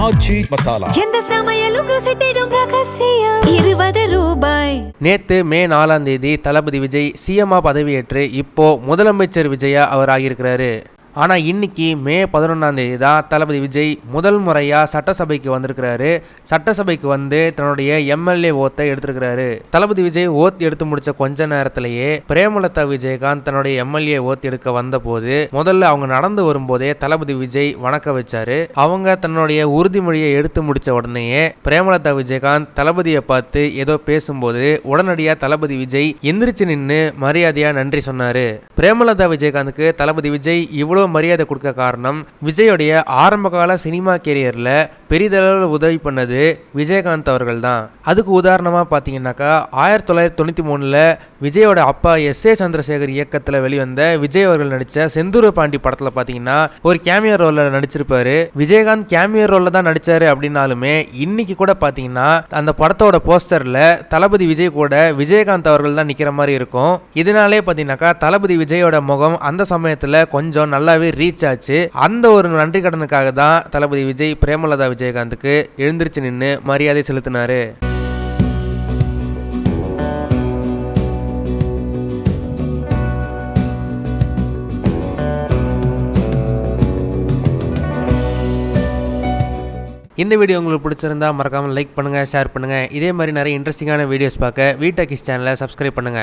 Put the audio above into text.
ஆச்சி மசாலா. எந்த சமையலும் ருசி தேடும் ரகசியம் 20 ரூபாய். நேத்து மே 4ஆம் தேதி தளபதி விஜய் சிஎம்ஆ பதவியேற்று இப்போ முதலமைச்சர் விஜயா அவர் ஆகியிருக்கிறாரு. ஆனால் இன்னைக்கு மே 11ஆம் தேதி தான் தளபதி விஜய் முதல் முறையாக சட்டசபைக்கு வந்திருக்கிறாரு. சட்டசபைக்கு வந்து தன்னுடைய எம்எல்ஏ ஓத்தை எடுத்திருக்கிறாரு. தளபதி விஜய் ஓத் எடுத்து முடிச்ச கொஞ்ச நேரத்திலேயே பிரேமலதா விஜயகாந்த் தன்னுடைய எம்எல்ஏ ஓத் எடுக்க வந்தபோது முதல்ல அவங்க நடந்து வரும்போதே தளபதி விஜய் வணக்க வச்சாரு. அவங்க தன்னுடைய உறுதிமொழியை எடுத்து முடிச்ச உடனேயே பிரேமலதா விஜயகாந்த் தளபதியை பார்த்து ஏதோ பேசும்போது உடனடியாக தளபதி விஜய் எந்திரிச்சு நின்று மரியாதையா நன்றி சொன்னாரு. பிரேமலதா விஜயகாந்துக்கு தளபதி விஜய் இவ்வளவு மரியாதை கொடுக்க காரணம் விஜயோடைய ஆரம்பகால சினிமா கேரியர்ல பெரிதளவில் உதவி பண்ணது விஜயகாந்த் அவர்கள் தான். அதுக்கு உதாரணமா பாத்தீங்கன்னாக்கா 1993 விஜயோட அப்பா S.A. சந்திரசேகர் இயக்கத்துல வெளிவந்த விஜய் அவர்கள் நடிச்ச செந்தூர பாண்டி படத்துல பாத்தீங்கன்னா ஒரு கேமியோ ரோல்ல நடிச்சிருப்பாரு. விஜயகாந்த் கேமியோ ரோல்ல தான் நடிச்சாரு அப்படின்னாலுமே இன்னைக்கு கூட பாத்தீங்கன்னா அந்த படத்தோட போஸ்டர்ல தளபதி விஜய் கூட விஜயகாந்த் அவர்கள் தான் நிக்கிற மாதிரி இருக்கும். இதனாலே பாத்தீங்கன்னாக்கா தளபதி விஜயோட முகம் அந்த சமயத்துல கொஞ்சம் நல்லாவே ரீச் ஆச்சு. அந்த ஒரு நன்றி கடனுக்காக தான் தளபதி விஜய் பிரேமலதா விஜயகாந்துக்கு எழுந்திருச்சு நின்று மரியாதை செலுத்தினாரு. இந்த வீடியோ உங்களுக்கு பிடிச்சிருந்தா மறக்காம லைக் பண்ணுங்க, ஷேர் பண்ணுங்க. இதே மாதிரி நிறைய இன்ட்ரெஸ்டிங்கான வீடியோஸ் பார்க்க வீட்டா கிஸ் சேனலை சப்ஸ்கிரைப் பண்ணுங்க.